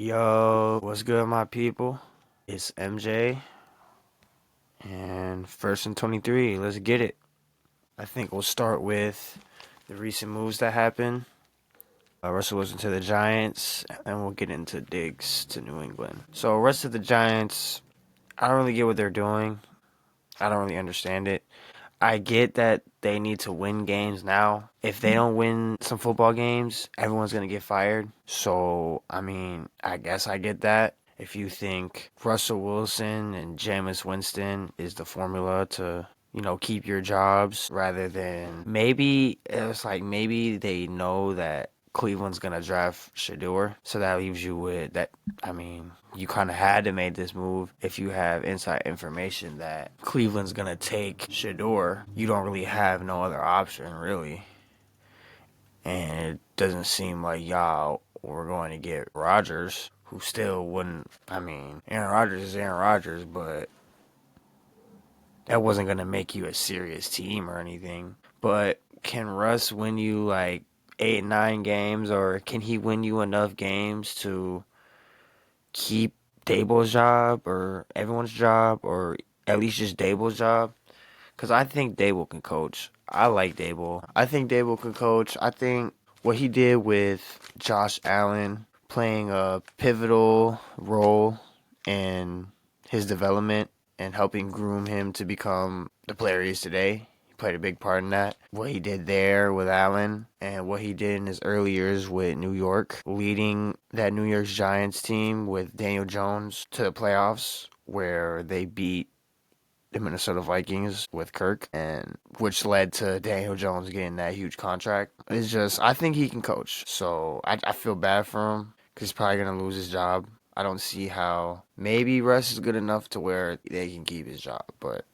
Yo, what's good, my people? It's MJ, and first and 23. Let's get it. I think we'll start with the recent moves that happened. Russell Wilson to the Giants, and we'll get into Diggs to New England. So, rest of the Giants, I don't really get what they're doing. I don't really understand it. I get that they need to win games now. If they don't win some football games, everyone's going to get fired. So, I mean, I guess I get that. If you think Russell Wilson and Jameis Winston is the formula to, keep your jobs rather than maybe it's like maybe they know that Cleveland's going to draft Shador. So that leaves you with that. I mean, you kind of had to make this move if you have inside information that Cleveland's going to take Shador. You don't really have no other option, really. And it doesn't seem like y'all were going to get Rodgers, who still wouldn't. I mean, Aaron Rodgers is Aaron Rodgers, but that wasn't going to make you a serious team or anything. But can Russ win you like 8, 9 games, or can he win you enough games to keep Dable's job or everyone's job, or at least just Dable's job? Because I think Dable can coach. I like Dable. I think Dable can coach. I think what he did with Josh Allen playing a pivotal role in his development and helping groom him to become the player he is today. He played a big part in that. What he did there with Allen and what he did in his early years with New York, leading that New York Giants team with Daniel Jones to the playoffs where they beat the Minnesota Vikings with Kirk, and which led to Daniel Jones getting that huge contract. It's just, I think he can coach. So I feel bad for him because he's probably going to lose his job. I don't see how. Maybe Russ is good enough to where they can keep his job, but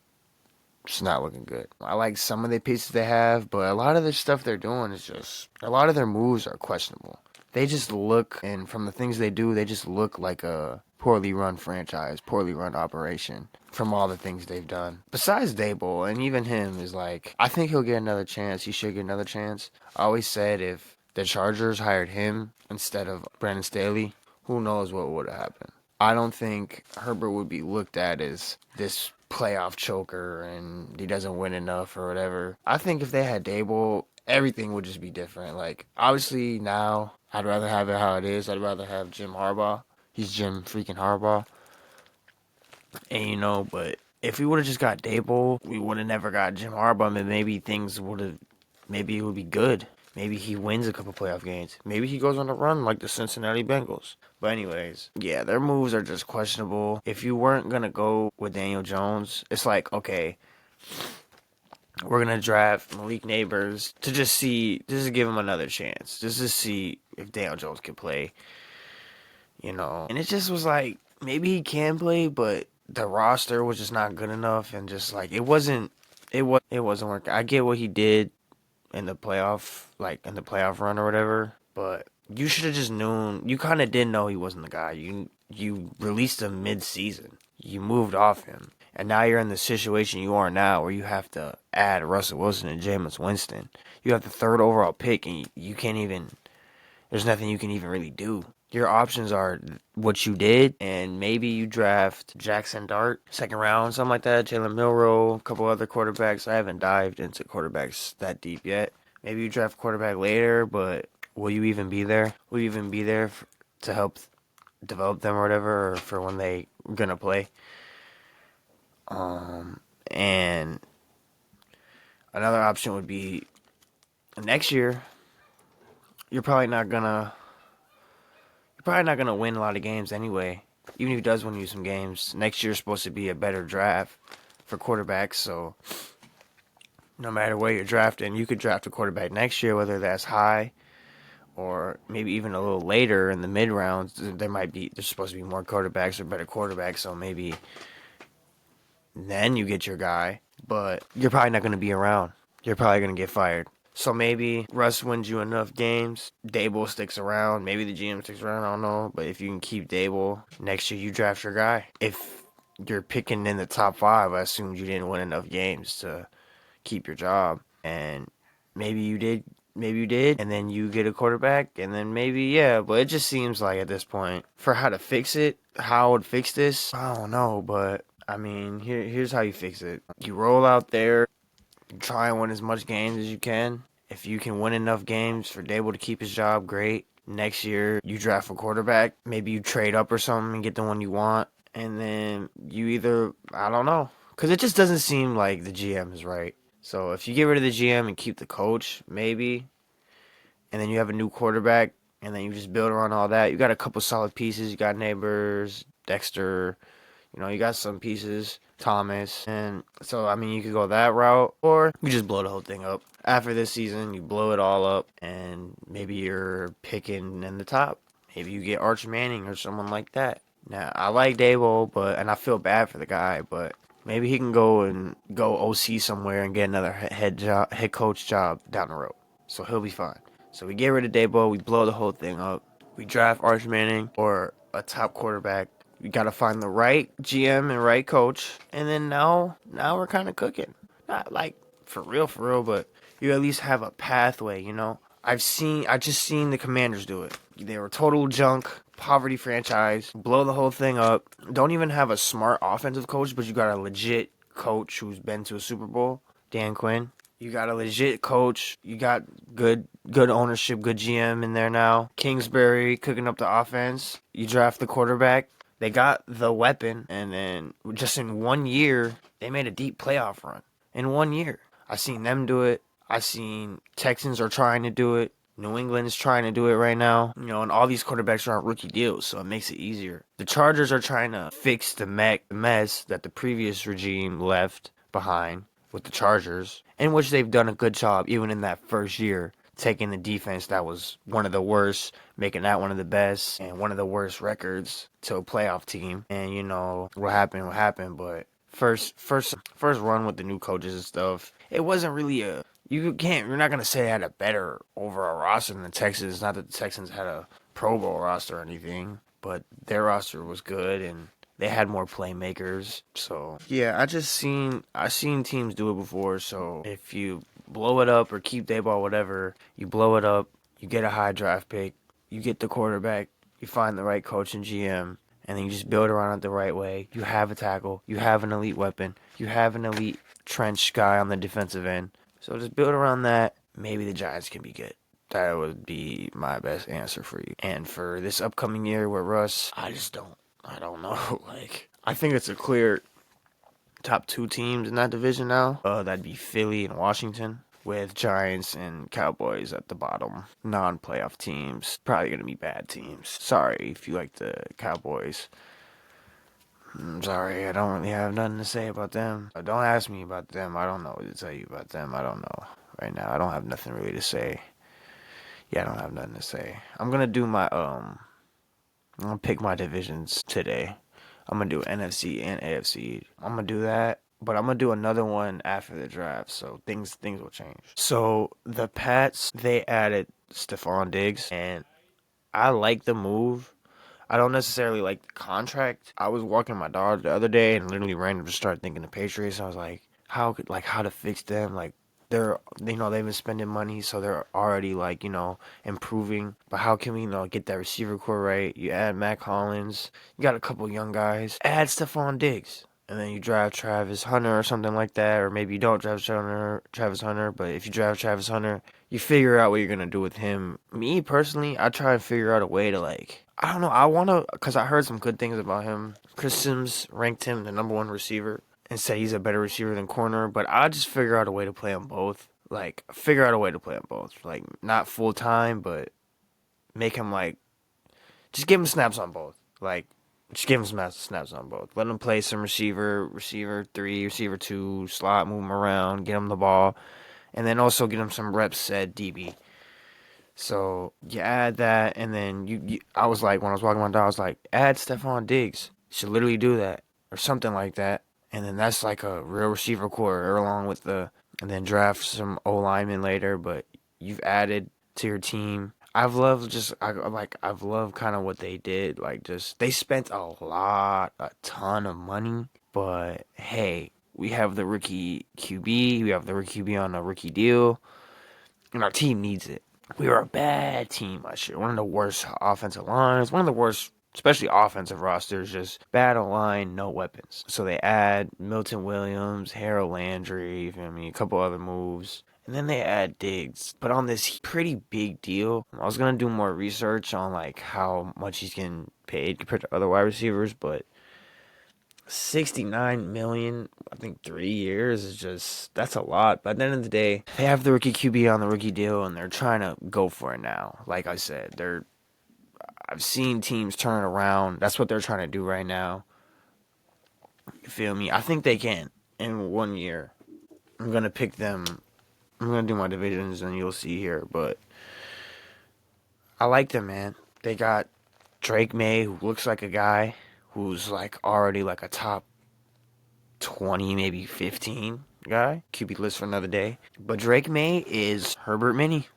it's not looking good. I like some of the pieces they have, but a lot of the stuff they're doing is just, a lot of their moves are questionable. They just look, and from the things they do, they just look like a poorly run franchise, poorly run operation from all the things they've done. Besides Dable, and even him is like, I think he'll get another chance. He should get another chance. I always said if the Chargers hired him instead of Brandon Staley, who knows what would have happened. I don't think Herbert would be looked at as this playoff choker and he doesn't win enough or whatever. I think if they had Dable, everything would just be different. Like, obviously now, I'd rather have it how it is. I'd rather have Jim Harbaugh. He's Jim freaking Harbaugh. And but if we would have just got Dable, we would have never got Jim Harbaugh, and maybe it would be good. Maybe he wins a couple playoff games. Maybe he goes on a run like the Cincinnati Bengals. But anyways, yeah, their moves are just questionable. If you weren't going to go with Daniel Jones, it's like, okay, we're going to draft Malik Neighbors to just give him another chance. Just to see if Daniel Jones can play, And it just was like, maybe he can play, but the roster was just not good enough, and just like it wasn't working. I get what he did in the playoff, like in the playoff run or whatever, but you should have just known. You kind of did know he wasn't the guy. You released him mid-season. You moved off him, and now you're in the situation you are now, where you have to add Russell Wilson and Jameis Winston. You have the third overall pick, and you can't even. There's nothing you can even really do. Your options are what you did, and maybe you draft Jackson Dart, second round, something like that, Jalen Milroe, a couple other quarterbacks. I haven't dived into quarterbacks that deep yet. Maybe you draft quarterback later, but will you even be there? Will you even be there to help develop them or whatever, or for when they gonna play? And another option would be next year. You're probably not gonna win a lot of games anyway. Even if he does win you some games, next year's supposed to be a better draft for quarterbacks. So no matter where you're drafting, you could draft a quarterback next year, whether that's high or maybe even a little later in the mid rounds. There's supposed to be more quarterbacks or better quarterbacks. So maybe then you get your guy, but you're probably not going to be around. You're probably going to get fired. So maybe Russ wins you enough games. Dable sticks around. Maybe the GM sticks around. I don't know. But if you can keep Dable, next year you draft your guy. If you're picking in the top 5, I assumed you didn't win enough games to keep your job. And maybe you did maybe you did, and then you get a quarterback, and then maybe, yeah. But it just seems like at this point, for how to fix it, how I would fix this, I don't know. But I mean, here's how you fix it. You roll out there, you try and win as much games as you can. If you can win enough games for Dable to keep his job, great. Next year, you draft a quarterback. Maybe you trade up or something and get the one you want. And then you either, I don't know. Because it just doesn't seem like the GM is right. So if you get rid of the GM and keep the coach, maybe, and then you have a new quarterback, and then you just build around all that, you got a couple solid pieces. You got Neighbors, Dexter, you got some pieces, Thomas. And so, I mean, you could go that route, or you just blow the whole thing up. After this season, you blow it all up, and maybe you're picking in the top. Maybe you get Arch Manning or someone like that. Now, I like Dable, and I feel bad for the guy, but maybe he can go OC somewhere and get another head coach job down the road. So he'll be fine. So we get rid of Dable, we blow the whole thing up. We draft Arch Manning or a top quarterback. We got to find the right GM and right coach, and then now we're kind of cooking. Not like for real, but you at least have a pathway. I just seen the Commanders do it. They were total junk, poverty franchise, blow the whole thing up. Don't even have a smart offensive coach, but you got a legit coach who's been to a Super Bowl, Dan Quinn. You got a legit coach. You got good ownership, good GM in there now. Kingsbury cooking up the offense. You draft the quarterback. They got the weapon, and then just in 1 year, they made a deep playoff run. In 1 year. I seen them do it. I seen Texans are trying to do it. New England's trying to do it right now. And all these quarterbacks are on rookie deals, so it makes it easier. The Chargers are trying to fix the mess that the previous regime left behind with the Chargers, in which they've done a good job even in that first year, taking the defense that was one of the worst, making that one of the best, and one of the worst records to a playoff team. And what happened, but first run with the new coaches and stuff, it wasn't really you're not gonna say they had a better overall roster than the Texans. Not that the Texans had a Pro Bowl roster or anything, but their roster was good and they had more playmakers. So yeah, I seen teams do it before. So if you blow it up or keep Dayball, whatever, you blow it up, you get a high draft pick, you get the quarterback, you find the right coach and GM, and then you just build around it the right way. You have a tackle, you have an elite weapon, you have an elite trench guy on the defensive end. So just build around that. Maybe the Giants can be good. That would be my best answer for you. And for this upcoming year with Russ, I don't know. I think it's a clear top two teams in that division now. That'd be Philly and Washington, with Giants and Cowboys at the bottom. Non-playoff teams. Probably going to be bad teams. Sorry if you like the Cowboys. I'm sorry, I don't really have nothing to say about them. Don't ask me about them. I don't know what to tell you about them. I don't know. Right now, I don't have nothing really to say. Yeah, I don't have nothing to say. I'm going to do I'm going to pick my divisions today. I'm going to do NFC and AFC. I'm going to do that. But I'm going to do another one after the draft, so things will change. So, the Pats, they added Stephon Diggs, and I like the move. I don't necessarily like the contract. I was walking my dog the other day and literally randomly just started thinking the Patriots. I was like, how to fix them? They've been spending money, so they're already improving. But how can we get that receiver core right? You add Matt Collins, you got a couple young guys. Add Stephon Diggs, and then you draft Travis Hunter or something like that, or maybe you don't draft Travis Hunter. But if you draft Travis Hunter, you figure out what you're gonna do with him. Me personally, I try and figure out a way to I don't know. Because I heard some good things about him. Chris Sims ranked him the number one receiver and said he's a better receiver than corner. But I just figure out a way to play them both. Not full time, but make him just give him snaps on both. Just give him snaps on both. Let him play some receiver 3, receiver 2, slot, move him around, get him the ball, and then also get him some reps at DB. So you add that, and then I was like, when I was walking my dog, I was like, add Stephon Diggs. You should literally do that, or something like that. And then that's like a real receiver core, along with and then draft some O linemen later. But you've added to your team. I've loved kind of what they did. They spent a ton of money. But hey, we have the rookie QB. We have the rookie QB on a rookie deal. and our team needs it. We were a bad team last year. One of the worst offensive lines, one of the worst, especially offensive rosters, just bad line, no weapons. So they add Milton Williams, Harold Landry, a couple other moves. And then they add Diggs. But on this pretty big deal, I was going to do more research on like how much he's getting paid compared to other wide receivers, but 69 million, I think 3 years is just, that's a lot. But at the end of the day, they have the rookie QB on the rookie deal and they're trying to go for it now. Like I said, I've seen teams turn it around. That's what they're trying to do right now. You feel me? I think they can in 1 year. I'm going to pick them. I'm going to do my divisions and you'll see here. But I like them, man. They got Drake May, who looks like a guy who's like already like a top 20, maybe 15 guy. QB list for another day. But Drake May is Herbert Mini.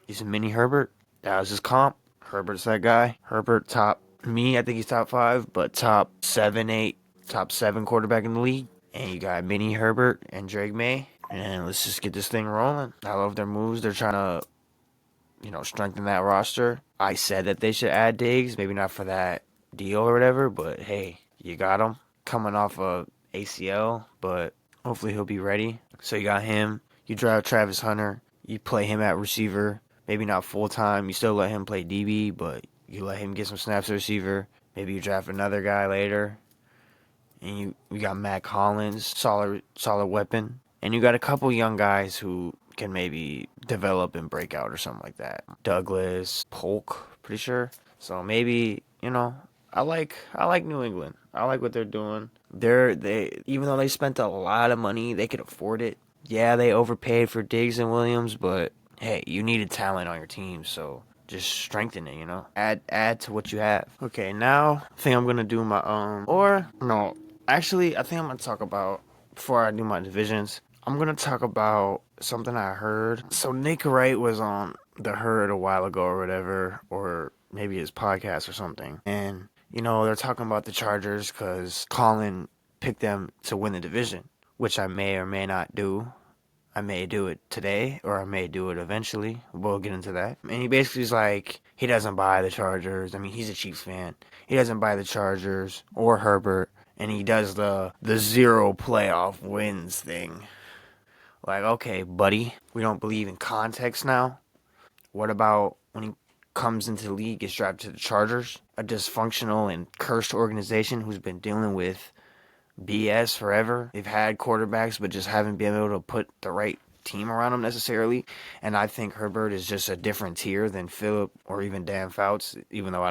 He's a mini Herbert. That was his comp. Herbert's that guy. Herbert top, I think he's top 5, but top 7, 8, top 7 quarterback in the league. And you got mini Herbert and Drake May. And let's just get this thing rolling. I love their moves. They're trying to, strengthen that roster. I said that they should add Diggs, maybe not for that deal or whatever, but hey, you got him coming off a ACL, but hopefully he'll be ready. So you got him. You draft Travis Hunter. You play him at receiver. Maybe not full time. You still let him play DB, but you let him get some snaps at receiver. Maybe you draft another guy later. And you got Matt Collins, solid weapon. And you got a couple young guys who can maybe develop and break out or something like that. Douglas, Polk, pretty sure. So maybe, I like New England. I like what they're doing. They even though they spent a lot of money, they could afford it. Yeah, they overpaid for Diggs and Williams, but hey, you needed talent on your team, so just strengthen it, Add to what you have. Okay, now I think I'm gonna do my actually I think I'm gonna talk about, before I do my divisions, I'm gonna talk about something I heard. So Nick Wright was on The Herd a while ago or whatever, or maybe his podcast or something, and they're talking about the Chargers because Colin picked them to win the division, which I may or may not do. I may do it today, or I may do it eventually. We'll get into that. And he basically is like, he doesn't buy the Chargers. I mean, he's a Chiefs fan. He doesn't buy the Chargers or Herbert, and he does the 0 playoff wins thing. Like, okay, buddy, we don't believe in context now. What about when he comes into the league, gets drafted to the Chargers, a dysfunctional and cursed organization who's been dealing with BS forever. They've had quarterbacks, but just haven't been able to put the right team around them necessarily. And I think Herbert is just a different tier than Phillip or even Dan Fouts, even though I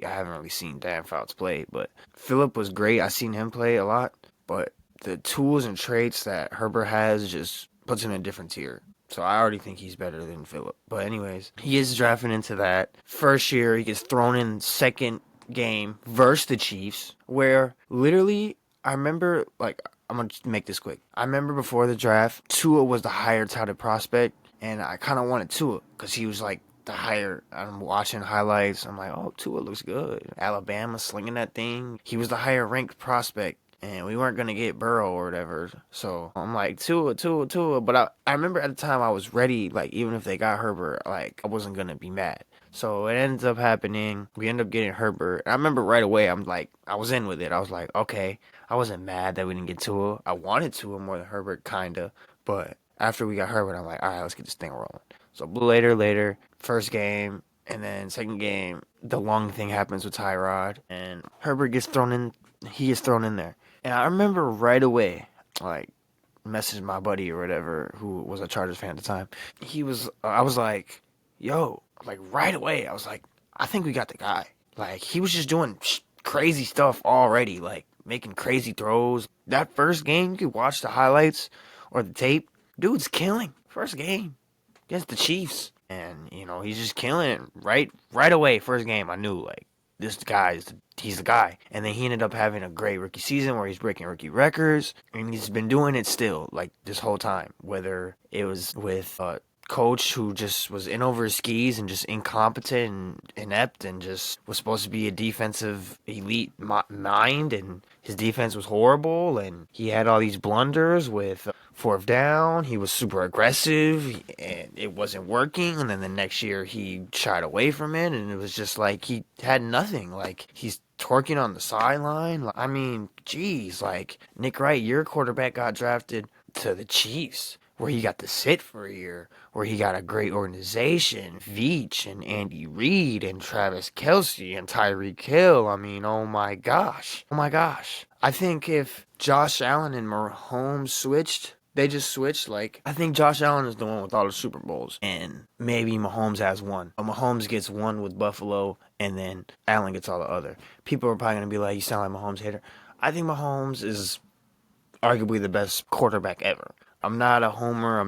haven't really seen Dan Fouts play. But Phillip was great. I've seen him play a lot. But the tools and traits that Herbert has just puts him in a different tier. So I already think he's better than Phillip. But anyways, he is drafted into that. First year, he gets thrown in second game versus the Chiefs, where literally, I remember, I'm going to make this quick. I remember before the draft, Tua was the higher touted prospect, and I kind of wanted Tua because he was the higher. I'm watching highlights. I'm like, oh, Tua looks good. Alabama slinging that thing. He was the higher ranked prospect, and we weren't going to get Burrow or whatever. So I'm like, Tua. But I remember at the time I was ready, even if they got Herbert, I wasn't going to be mad. So it ends up happening. We end up getting Herbert. I remember right away, I was in with it. I was like, okay. I wasn't mad that we didn't get Tua. I wanted Tua more than Herbert, kinda. But after we got Herbert, I'm like, all right, let's get this thing rolling. So later, first game, and then second game, the lung thing happens with Tyrod, and Herbert gets thrown in. He gets thrown in there. And I remember right away, messaged my buddy or whatever, who was a Chargers fan at the time. I was like, yo, right away, I was like, I think we got the guy. He was just doing crazy stuff already, making crazy throws. That first game, you could watch the highlights or the tape. Dude's killing. First game against the Chiefs. And, he's just killing it right away. First game, I knew, this guy, he's the guy. And then he ended up having a great rookie season where he's breaking rookie records. And he's been doing it still, this whole time. Whether it was with coach who just was in over his skis and just incompetent and inept and just was supposed to be a defensive elite mind, and his defense was horrible, and he had all these blunders with fourth down. He was super aggressive and it wasn't working, and then the next year he shied away from it, and it was just like he had nothing. Like, he's twerking on the sideline. I mean, geez, like, Nick Wright, your quarterback, got drafted to the Chiefs, where he got to sit for a year, where he got a great organization, Veach and Andy Reid and Travis Kelce and Tyreek Hill. I mean, oh my gosh. Oh my gosh. I think if Josh Allen and Mahomes switched, they just switched, like, I think Josh Allen is the one with all the Super Bowls, and maybe Mahomes has one. Or Mahomes gets one with Buffalo, and then Allen gets all the other. People are probably going to be like, you sound like Mahomes hater. I think Mahomes is arguably the best quarterback ever. I'm not a homer.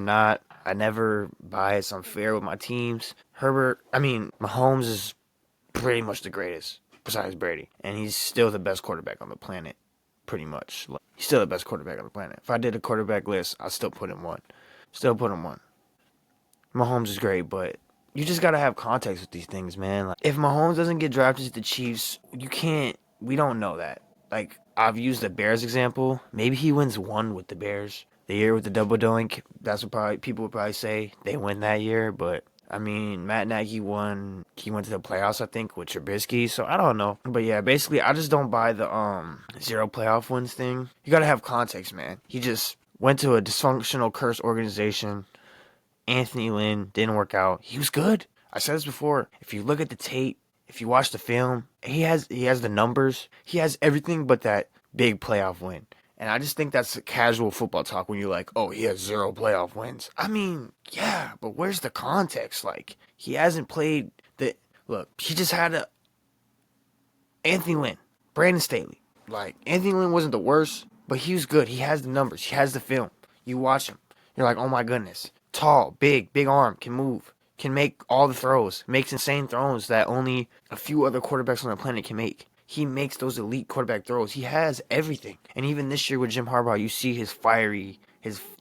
I never bias. I'm fair with my teams. Mahomes is pretty much the greatest besides Brady. And he's still the best quarterback on the planet, pretty much. He's still the best quarterback on the planet. If I did a quarterback list, I'd still put him one. Mahomes is great, but you just got to have context with these things, man. Like, if Mahomes doesn't get drafted to the Chiefs, we don't know that. Like, I've used the Bears example. Maybe he wins one with the Bears. The year with the double doink, that's what people would probably say they win that year. But, I mean, Matt Nagy won. He went to the playoffs, I think, with Trubisky. So, I don't know. But, yeah, basically, I just don't buy the 0 playoff wins thing. You got to have context, man. He just went to a dysfunctional, cursed organization. Anthony Lynn didn't work out. He was good. I said this before. If you look at the tape, if you watch the film, he has the numbers. He has everything but that big playoff win. And I just think that's casual football talk when you're like, oh, he has 0 playoff wins. I mean, yeah, but where's the context? Like, he hasn't played look, he just had Anthony Lynn, Brandon Staley. Like, Anthony Lynn wasn't the worst, but he was good. He has the numbers. He has the film. You watch him. You're like, oh my goodness. Tall, big arm, can move, can make all the throws, makes insane throws that only a few other quarterbacks on the planet can make. He makes those elite quarterback throws. He has everything. And even this year with Jim Harbaugh, you see his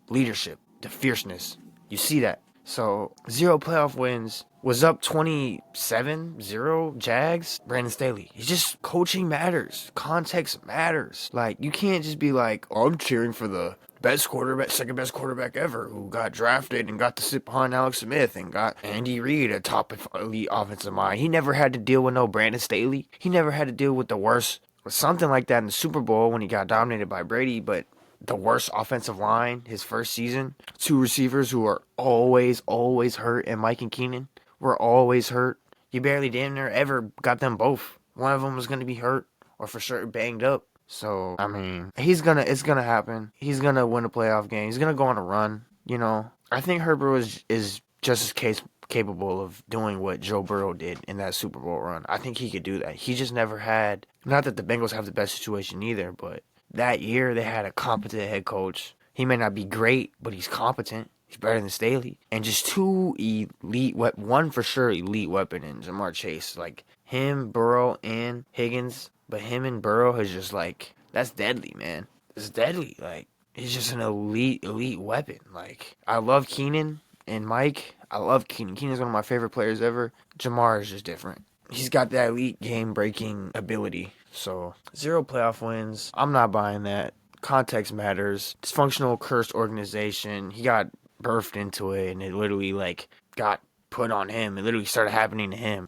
leadership, the fierceness. You see that. So, 0 playoff wins. Was up 27-0 Jags. Brandon Staley. It's just, coaching matters. Context matters. Like, you can't just be like, oh, I'm cheering for the best quarterback, second best quarterback ever, who got drafted and got to sit behind Alex Smith and got Andy Reid, a top elite offensive mind. He never had to deal with no Brandon Staley. He never had to deal with the worst, or something like that in the Super Bowl when he got dominated by Brady, but the worst offensive line his first season. 2 receivers who are always hurt, and Mike and Keenan were always hurt. You barely damn near ever got them both. One of them was going to be hurt or for sure banged up. So, I mean, it's gonna happen. He's gonna win a playoff game. He's gonna go on a run, you know. I think Herbert is just as capable of doing what Joe Burrow did in that Super Bowl run. I think he could do that. He just never had, not that the Bengals have the best situation either, but that year they had a competent head coach. He may not be great, but he's competent. He's better than Staley. And just 2 elite, one for sure elite weapon in Jamar Chase. Like, him, Burrow, and Higgins. But him and Burrow is just like, that's deadly, man. It's deadly. Like, he's just an elite weapon. Like, I love Keenan and Mike. I love Keenan. Keenan's one of my favorite players ever. Jamar is just different. He's got that elite game-breaking ability. So, 0 playoff wins. I'm not buying that. Context matters. Dysfunctional, cursed organization. He got birthed into it, and it literally, like, got put on him. It literally started happening to him.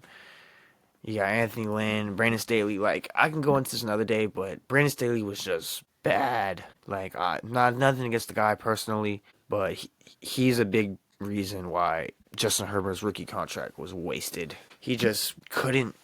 You got Anthony Lynn, Brandon Staley. Like, I can go into this another day, but Brandon Staley was just bad. Like, nothing against the guy personally, but he's a big reason why Justin Herbert's rookie contract was wasted. He just couldn't.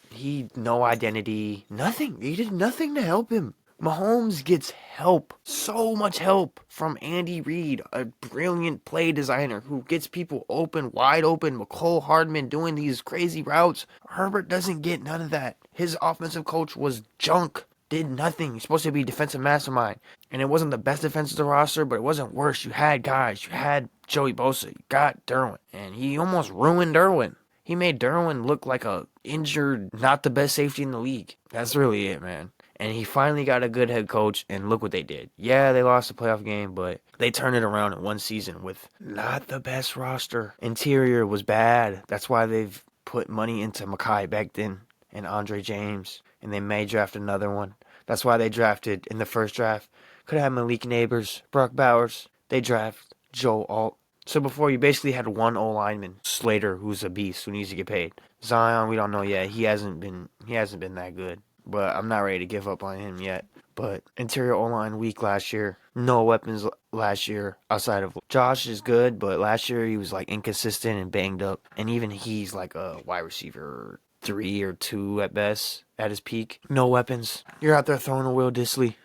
No identity, nothing. He did nothing to help him. Mahomes gets help, so much help from Andy Reid, a brilliant play designer who gets people open, wide open. McCole Hardman doing these crazy routes. Herbert doesn't get none of that. His offensive coach was junk, did nothing. He's supposed to be a defensive mastermind. And it wasn't the best defensive roster, but it wasn't worse. You had guys. You had Joey Bosa. You got Derwin. And he almost ruined Derwin. He made Derwin look like a injured, not the best safety in the league. That's really it, man. And he finally got a good head coach, and look what they did. Yeah, they lost the playoff game, but they turned it around in one season with not the best roster. Interior was bad. That's why they've put money into Mekhi Becton and Andre James, and they may draft another one. That's why they drafted in the first draft. Could have had Malik Neighbors, Brock Bowers. They draft Joe Alt. So before you basically had one O-lineman, Slater, who's a beast, who needs to get paid. Zion, we don't know yet. He hasn't been that good. But I'm not ready to give up on him yet. But interior O-line weak last year. No weapons last year outside of Josh is good, but last year he was like inconsistent and banged up. And even he's like a wide receiver 3 or 2 at best at his peak. No weapons. You're out there throwing a Will Dissly.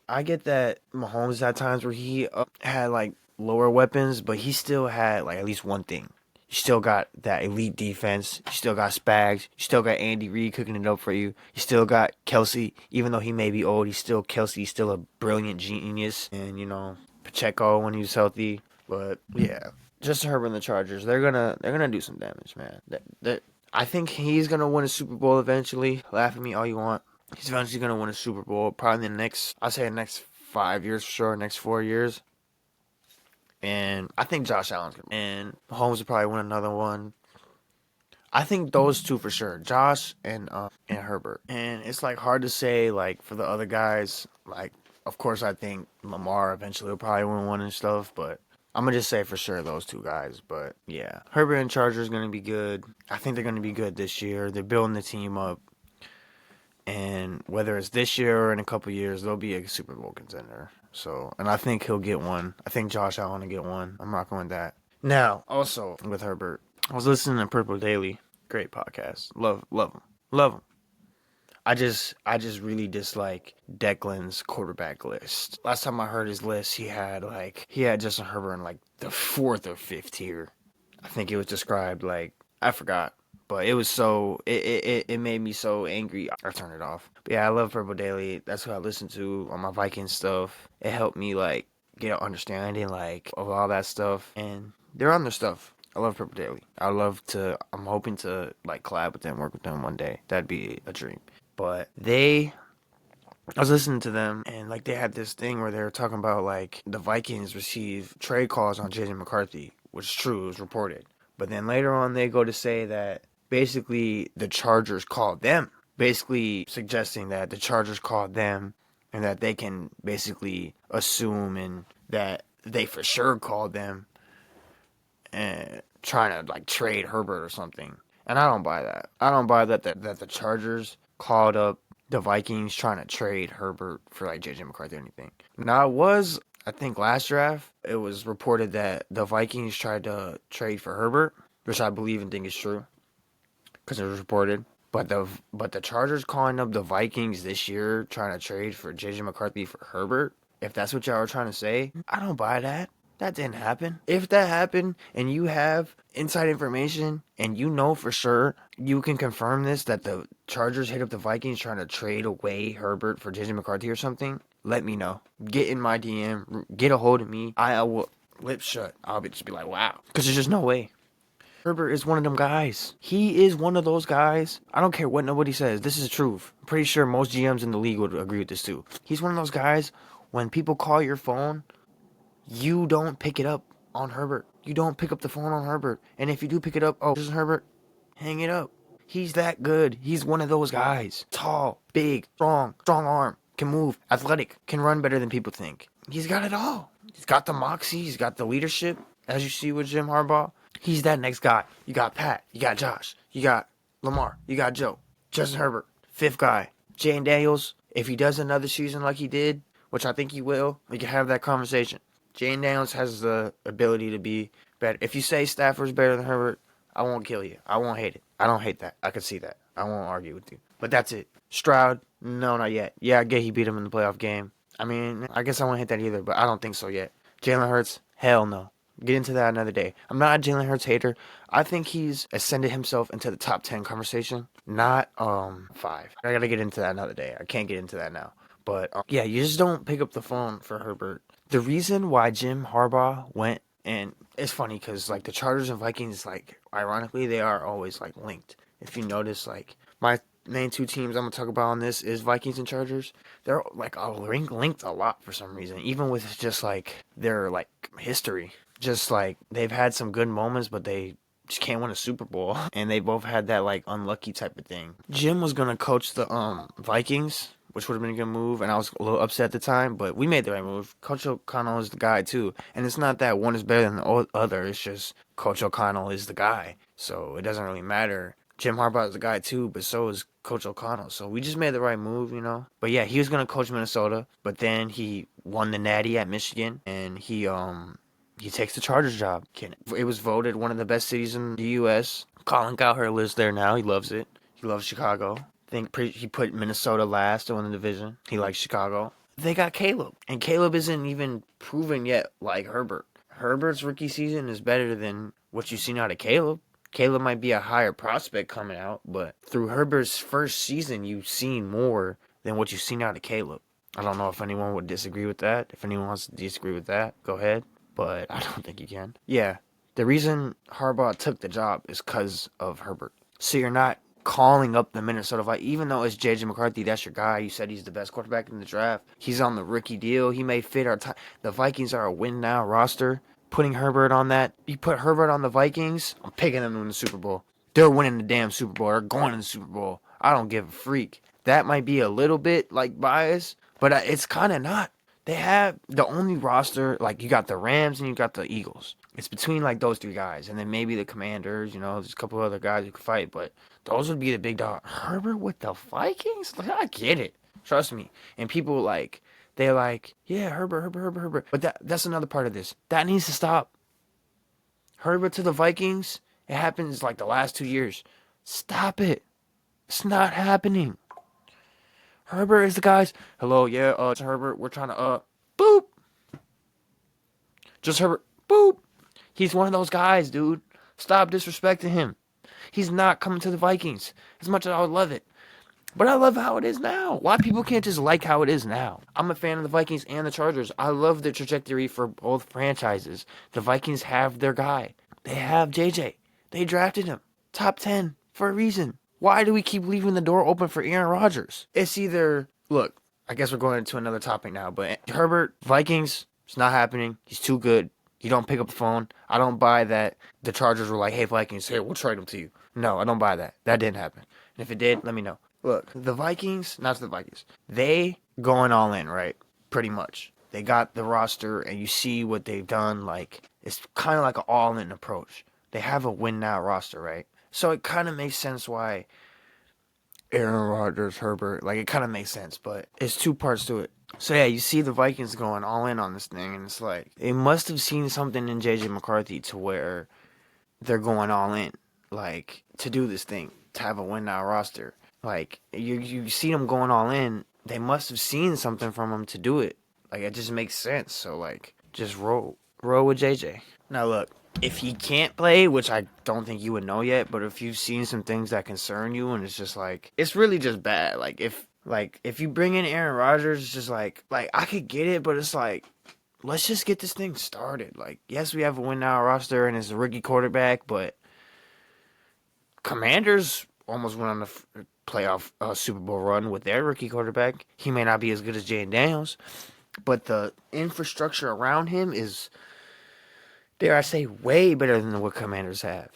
I get that Mahomes had times where he had like lower weapons, but he still had like at least one thing. You still got that elite defense. You still got Spags. You still got Andy Reid cooking it up for you. You still got Kelsey. Even though he may be old, he's still Kelsey. He's still a brilliant genius. And, Pacheco when he was healthy. But, yeah. Justin Herbert and the Chargers, they're gonna do some damage, man. I think he's going to win a Super Bowl eventually. Laugh at me all you want. He's eventually going to win a Super Bowl. Probably in the next 5 years for sure. Next 4 years. And I think Josh Allen's going to win. And Mahomes will probably win another one. I think those two for sure. Josh and Herbert. And it's like hard to say like for the other guys. Like, of course, I think Lamar eventually will probably win one and stuff. But I'm going to just say for sure those two guys. But yeah, Herbert and Chargers going to be good. I think they're going to be good this year. They're building the team up. And whether it's this year or in a couple years, they'll be a Super Bowl contender. So, and I think he'll get one. I think Josh Allen will get one. I'm rocking with that. Now, also with Herbert, I was listening to Purple Daily. Great podcast. Love him. I just really dislike Declan's quarterback list. Last time I heard his list, he had Justin Herbert in like the 4th or 5th tier. I think it was described like, I forgot. But it was it made me so angry, I turned it off. But yeah, I love Purple Daily. That's what I listen to on my Vikings stuff. It helped me, like, get an understanding, like, of all that stuff. And they're on their stuff. I love Purple Daily. I'm hoping to, like, collab with them, work with them one day. That'd be a dream. But I was listening to them, and, like, they had this thing where they were talking about, like, the Vikings receive trade calls on J.J. McCarthy, which is true, it was reported. But then later on, they go to say that basically the Chargers called them, basically suggesting that the Chargers called them and that they can basically assume and that they for sure called them and trying to like trade Herbert or something. And I don't buy that. I don't buy that the Chargers called up the Vikings trying to trade Herbert for like J.J. McCarthy or anything. Now, I think last draft, it was reported that the Vikings tried to trade for Herbert, which I believe and think is true. Because it was reported. But the Chargers calling up the Vikings this year trying to trade for J.J. McCarthy for Herbert, if that's what y'all are trying to say, I don't buy that. That didn't happen. If that happened and you have inside information and you know for sure you can confirm this, that the Chargers hit up the Vikings trying to trade away Herbert for J.J. McCarthy or something, let me know. Get in my DM. Get a hold of me. I will lips shut. I'll just be like, wow. Because there's just no way. Herbert is one of them guys. He is one of those guys. I don't care what nobody says. This is the truth. I'm pretty sure most GMs in the league would agree with this too. He's one of those guys, when people call your phone, you don't pick it up on Herbert. You don't pick up the phone on Herbert. And if you do pick it up, this is Herbert, hang it up. He's that good. He's one of those guys. Tall, big, strong arm, can move, athletic, can run better than people think. He's got it all. He's got the moxie. He's got the leadership, as you see with Jim Harbaugh. He's that next guy. You got Pat. You got Josh. You got Lamar. You got Joe. Justin Herbert. 5th guy. Jane Daniels. If he does another season like he did, which I think he will, we can have that conversation. Jane Daniels has the ability to be better. If you say Stafford's better than Herbert, I won't kill you. I won't hate it. I don't hate that. I can see that. I won't argue with you. But that's it. Stroud, no, not yet. Yeah, I get he beat him in the playoff game. I mean, I guess I won't hit that either, but I don't think so yet. Jalen Hurts, hell no. Get into that another day. I'm not a Jalen Hurts hater. I think he's ascended himself into the top 10 conversation, not 5. I gotta get into that another day. I can't get into that now. But yeah, you just don't pick up the phone for Herbert. The reason why Jim Harbaugh went, and it's funny because like the Chargers and Vikings, like ironically, they are always like linked. If you notice, like my main two teams I'm gonna talk about on this is Vikings and Chargers. They're like linked a lot for some reason, even with just like their like history. Just like they've had some good moments, but they just can't win a Super Bowl, and they both had that like unlucky type of thing. Jim was gonna coach the Vikings, which would have been a good move, and I was a little upset at the time, but we made the right move. Coach O'Connell is the guy too, and it's not that one is better than the other. It's just Coach O'Connell is the guy, so it doesn't really matter. Jim Harbaugh is the guy too, but so is Coach O'Connell. So we just made the right move, you know. But yeah, he was gonna coach Minnesota, but then he won the Natty at Michigan, and he takes the Chargers job. It was voted one of the best cities in the U.S. Colin Cowherd lives there now. He loves it. He loves Chicago. I think he put Minnesota last to win the division. He likes Chicago. They got Caleb, and Caleb isn't even proven yet like Herbert. Herbert's rookie season is better than what you've seen out of Caleb. Caleb might be a higher prospect coming out, but through Herbert's first season, you've seen more than what you've seen out of Caleb. I don't know if anyone would disagree with that. If anyone wants to disagree with that, go ahead. But I don't think you can. Yeah, the reason Harbaugh took the job is because of Herbert. So you're not calling up the Minnesota Vikings, even though it's J.J. McCarthy, that's your guy. You said he's the best quarterback in the draft. He's on the rookie deal. He may fit our time. The Vikings are a win-now roster. Putting Herbert on that, you put Herbert on the Vikings, I'm picking them to win the Super Bowl. They're winning the damn Super Bowl. They're going to the Super Bowl. I don't give a freak. That might be a little bit like bias, but it's kind of not. They have the only roster, like you got the Rams and you got the Eagles. It's between like those three guys, and then maybe the Commanders, you know, there's a couple other guys who could fight, but those would be the big dog. Herbert with the Vikings? Like, I get it. Trust me. And people like, they're like, yeah, Herbert. But that's another part of this. That needs to stop. Herbert to the Vikings, it happens like the last 2 years. Stop it. It's not happening. Herbert is the guys. Hello, yeah, it's Herbert. We're trying to, boop. Just Herbert, boop. He's one of those guys, dude. Stop disrespecting him. He's not coming to the Vikings. As much as I would love it. But I love how it is now. Why people can't just like how it is now? I'm a fan of the Vikings and the Chargers. I love the trajectory for both franchises. The Vikings have their guy. They have JJ. They drafted him. Top 10 for a reason. Why do we keep leaving the door open for Aaron Rodgers? It's either, look, I guess we're going into another topic now, but Herbert, Vikings, it's not happening. He's too good. You don't pick up the phone. I don't buy that the Chargers were like, hey, Vikings, here, we'll trade him to you. No, I don't buy that. That didn't happen. And if it did, let me know. Look, the Vikings, not the Vikings, they going all in, right? Pretty much. They got the roster, and you see what they've done. Like, it's kind of like an all-in approach. They have a win-now roster, right? So it kind of makes sense why Aaron Rodgers, Herbert, like, it kind of makes sense, but it's two parts to it. So, yeah, you see the Vikings going all in on this thing, and it's like, they must have seen something in J.J. McCarthy to where they're going all in, like, to do this thing, to have a win-now roster. Like, you see them going all in, they must have seen something from him to do it. Like, it just makes sense. So, like, just roll with JJ. Now, look, if he can't play, which I don't think you would know yet, but if you've seen some things that concern you and it's just like, it's really just bad. Like, if you bring in Aaron Rodgers, it's just like, I could get it, but it's like, let's just get this thing started. Like, yes, we have a win-now roster and it's a rookie quarterback, but Commanders almost went on the playoff Super Bowl run with their rookie quarterback. He may not be as good as Jayden Daniels, but the infrastructure around him is, dare I say, way better than what Commanders have.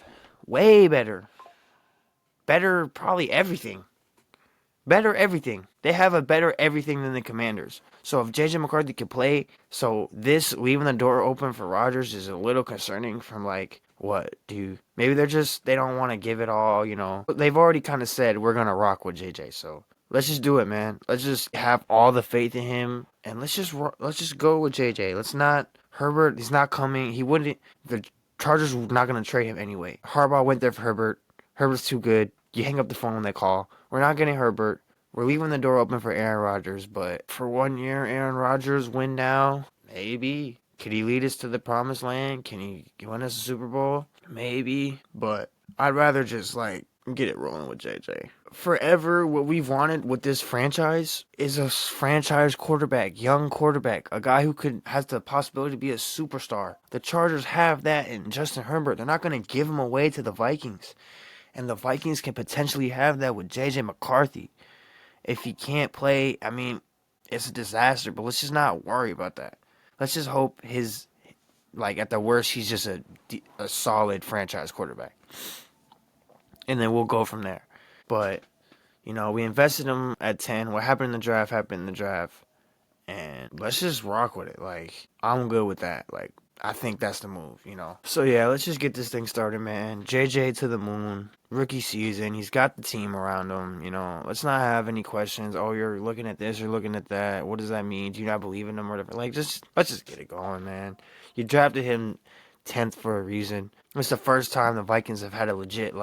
Way better. Better probably everything. Better everything. They have a better everything than the Commanders. So if J.J. McCarthy can play, so this leaving the door open for Rodgers is a little concerning from like, maybe they don't want to give it all, you know. They've already kind of said we're going to rock with JJ, so let's just do it, man. Let's just have all the faith in him, and let's just go with JJ. Let's not, Herbert, he's not coming. The Chargers were not going to trade him anyway. Harbaugh went there for Herbert. Herbert's too good. You hang up the phone when they call. We're not getting Herbert. We're leaving the door open for Aaron Rodgers, but for 1 year, Aaron Rodgers win now? Maybe. Could he lead us to the promised land? Can he win us a Super Bowl? Maybe. But I'd rather just, get it rolling with JJ. Forever, what we've wanted with this franchise is a franchise quarterback, young quarterback, a guy who has the possibility to be a superstar. The Chargers have that in Justin Herbert. They're not going to give him away to the Vikings. And the Vikings can potentially have that with J.J. McCarthy. If he can't play, I mean, it's a disaster, but let's just not worry about that. Let's just hope at the worst, he's just a solid franchise quarterback. And then we'll go from there. But, we invested him at 10. What happened in the draft happened in the draft. And let's just rock with it. I'm good with that. I think that's the move. So, yeah, let's just get this thing started, man. JJ to the moon. Rookie season. He's got the team around him. Let's not have any questions. Oh, you're looking at this, you're looking at that. What does that mean? Do you not believe in him or whatever? Let's just get it going, man. You drafted him 10th for a reason. It's the first time the Vikings have had a legit,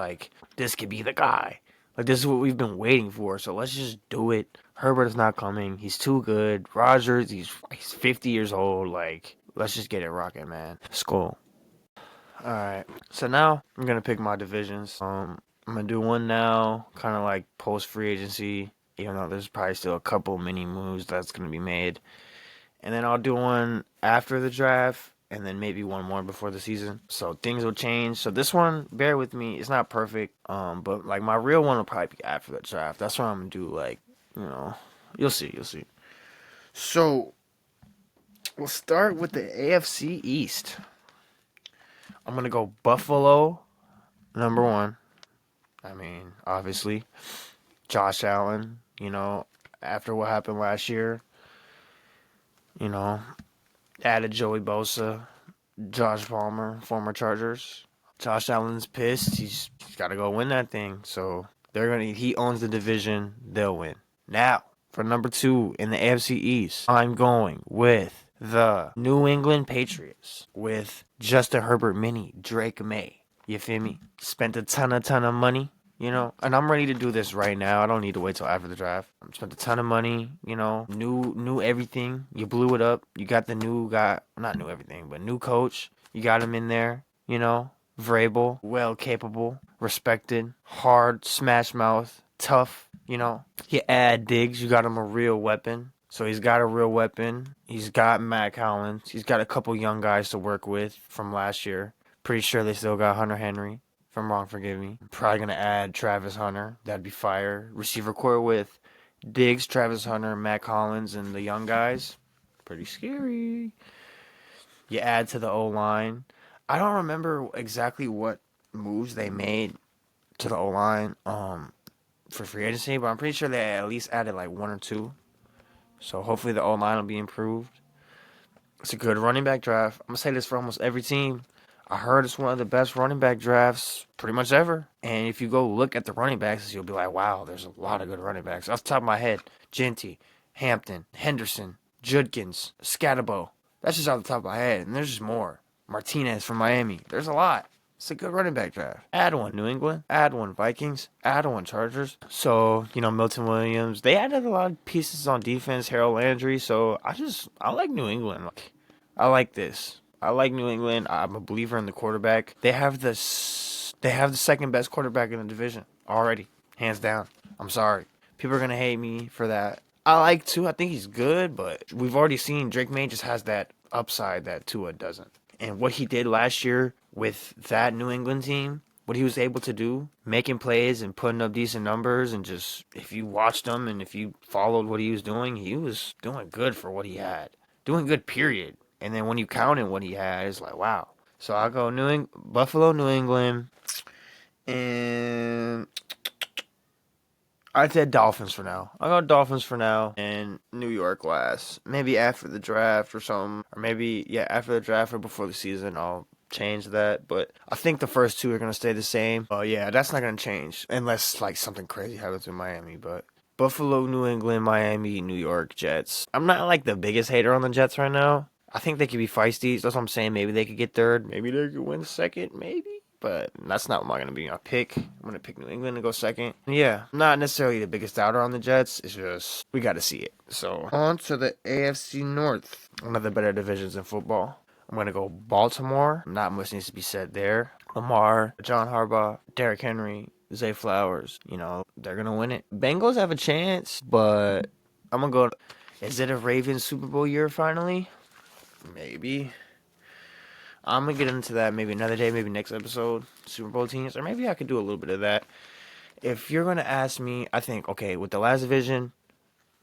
this could be the guy. This is what we've been waiting for, so let's just do it. Herbert is not coming. He's too good. Rodgers, he's 50 years old. Let's just get it rocking, man. Skull. Alright, so now I'm going to pick my divisions. I'm going to do one now, kind of post-free agency, even though there's probably still a couple mini moves that's going to be made. And then I'll do one after the draft, and then maybe one more before the season. So things will change. So this one, bear with me, it's not perfect. But my real one will probably be after the draft. That's what I'm gonna do. You'll see. So we'll start with the AFC East. I'm gonna go Buffalo, number 1. I mean, obviously, Josh Allen. After what happened last year. Added Joey Bosa, Josh Palmer, former Chargers. Josh Allen's pissed. He's got to go win that thing. So he owns the division. They'll win. Now, for number 2 in the AFC East, I'm going with the New England Patriots with Justin Herbert Mini, Drake May. You feel me? Spent a ton of money. And I'm ready to do this right now. I don't need to wait till after the draft. I spent a ton of money, new everything. You blew it up. You got the new guy, not new everything, but new coach. You got him in there, Vrabel, well capable, respected, hard, smash mouth, tough, You add Diggs, you got him a real weapon. So he's got a real weapon. He's got Matt Collins. He's got a couple young guys to work with from last year. Pretty sure they still got Hunter Henry. If I'm wrong, forgive me. I'm probably going to add Travis Hunter. That'd be fire. Receiver core with Diggs, Travis Hunter, Matt Collins, and the young guys. Pretty scary. You add to the O-line. I don't remember exactly what moves they made to the O-line for free agency, but I'm pretty sure they at least added 1 or 2. So hopefully the O-line will be improved. It's a good running back draft. I'm going to say this for almost every team. I heard it's one of the best running back drafts pretty much ever. And if you go look at the running backs, you'll be like, wow, there's a lot of good running backs. Off the top of my head, Genty, Hampton, Henderson, Judkins, Scatabo. That's just off the top of my head. And there's just more. Martinez from Miami. There's a lot. It's a good running back draft. Add one New England. Add one Vikings. Add one Chargers. So, Milton Williams. They added a lot of pieces on defense. Harold Landry. So, I like New England. I like this. I like New England. I'm a believer in the quarterback. They have the second best quarterback in the division already, hands down. I'm sorry. People are gonna hate me for that. I like Tua. I think he's good, but we've already seen Drake May just has that upside that Tua doesn't. And what he did last year with that New England team, what he was able to do, making plays and putting up decent numbers, and just if you watched him and if you followed what he was doing good for what he had. Doing good, period. And then when you count in what he had, it's like, wow. So I'll go Buffalo, New England, and I'd say Dolphins for now. I'll go Dolphins for now, and New York last. Maybe after the draft or something. Or maybe, after the draft or before the season, I'll change that. But I think the first 2 are going to stay the same. That's not going to change unless, something crazy happens in Miami, but Buffalo, New England, Miami, New York, Jets. I'm not, the biggest hater on the Jets right now. I think they could be feisty. That's what I'm saying. Maybe they could get 3rd. Maybe they could win 2nd. Maybe. But that's not what I'm going to be my pick. I'm going to pick New England to go 2nd. Yeah, not necessarily the biggest doubter on the Jets. It's just, we got to see it. So, on to the AFC North. One of the better divisions in football. I'm going to go Baltimore. Not much needs to be said there. Lamar, John Harbaugh, Derrick Henry, Zay Flowers. They're going to win it. Bengals have a chance, but I'm going to go. Is it a Ravens Super Bowl year finally? Maybe. I'm going to get into that maybe another day, maybe next episode, Super Bowl teams, or maybe I could do a little bit of that. If you're going to ask me, I think, okay, with the last division,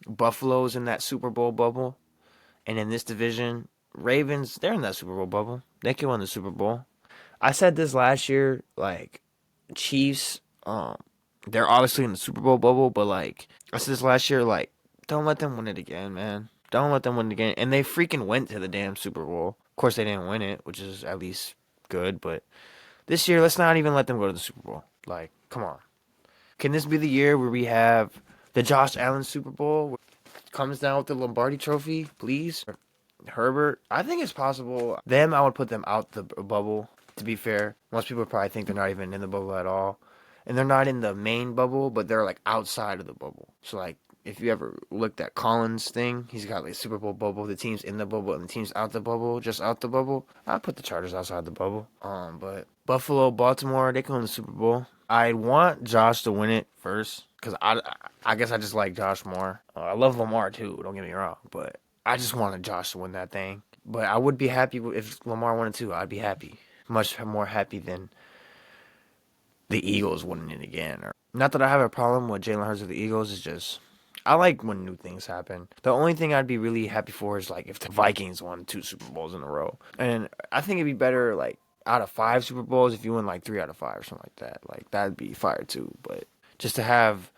Buffalo's in that Super Bowl bubble. And in this division, Ravens, they're in that Super Bowl bubble. They can win the Super Bowl. I said this last year, like, Chiefs, they're obviously in the Super Bowl bubble, but, like, I said this last year, like, don't let them win it again, man. Don't let them win it again. And they freaking went to the damn Super Bowl. Of course, they didn't win it, which is at least good, but this year, let's not even let them go to the Super Bowl. Like, come on. Can this be the year where we have the Josh Allen Super Bowl? Where it comes down with the Lombardi Trophy, please? Herbert, I think it's possible. Them, I would put them out the bubble, to be fair. Most people probably think they're not even in the bubble at all. And they're not in the main bubble, but they're like outside of the bubble. So like, if you ever looked at Collins' thing, he's got like Super Bowl bubble, the team's in the bubble and the team's out the bubble, just out the bubble. I'd put the Chargers outside the bubble. But Buffalo, Baltimore, they can win the Super Bowl. I want Josh to win it first, because I guess I just like Josh more. I love Lamar too, don't get me wrong, but I just wanted Josh to win that thing. But I would be happy if Lamar won it too. I'd be happy. Much more happy than the Eagles winning it again. Or not that I have a problem with Jalen Hurts of the Eagles. It's just I like when new things happen. The only thing I'd be really happy for is like if the Vikings won 2 Super Bowls in a row. And I think it'd be better like out of 5 Super Bowls if you win like 3 out of 5 or something like that. Like that'd be fire too. But just to have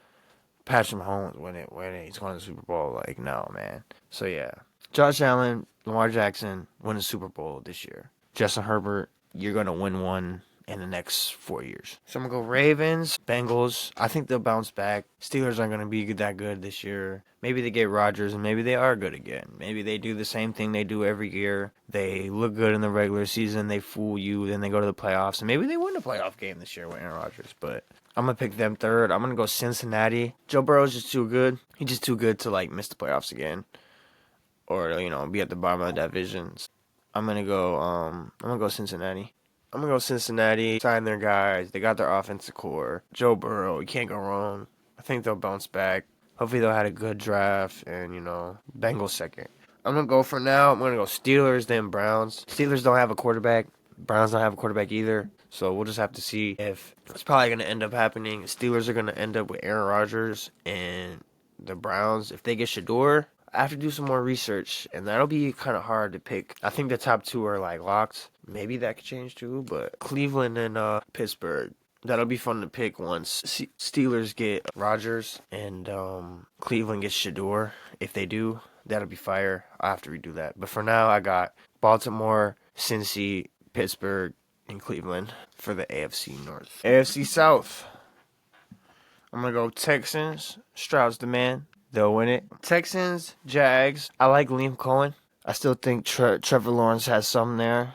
Patrick Mahomes win it when he's going to the Super Bowl, like no, man. So yeah, Josh Allen, Lamar Jackson win the Super Bowl this year. Justin Herbert, you're gonna win one in the next 4 years. So I'm gonna go Ravens, Bengals. I think they'll bounce back. Steelers aren't gonna be that good this year. Maybe they get Rodgers and maybe they are good again. Maybe they do the same thing they do every year. They look good in the regular season, they fool you, then they go to the playoffs, and maybe they win a playoff game this year with Aaron Rodgers. But I'm gonna pick them third. I'm gonna go Cincinnati. Joe Burrow's just too good. He's just too good to like miss the playoffs again, or be at the bottom of the divisions. I'm gonna go Cincinnati. I'm gonna go Cincinnati. Sign their guys. They got their offensive core. Joe Burrow, you can't go wrong. I think they'll bounce back. Hopefully they'll have a good draft and Bengals second. I'm gonna go for now. I'm gonna go Steelers, then Browns. Steelers don't have a quarterback. Browns don't have a quarterback either. So we'll just have to see if it's probably gonna end up happening. Steelers are gonna end up with Aaron Rodgers, and the Browns, if they get Shador, I have to do some more research, and that'll be kind of hard to pick. I think the top 2 are like locked. Maybe that could change too, but Cleveland and Pittsburgh, that'll be fun to pick once Steelers get Rodgers and Cleveland gets Shador. If they do, that'll be fire. I'll have to redo that. But for now, I got Baltimore, Cincy, Pittsburgh, and Cleveland for the AFC North. AFC South, I'm going to go Texans, Stroud's the man. They'll win it. Texans, Jags. I like Liam Cohen. I still think Trevor Lawrence has some there.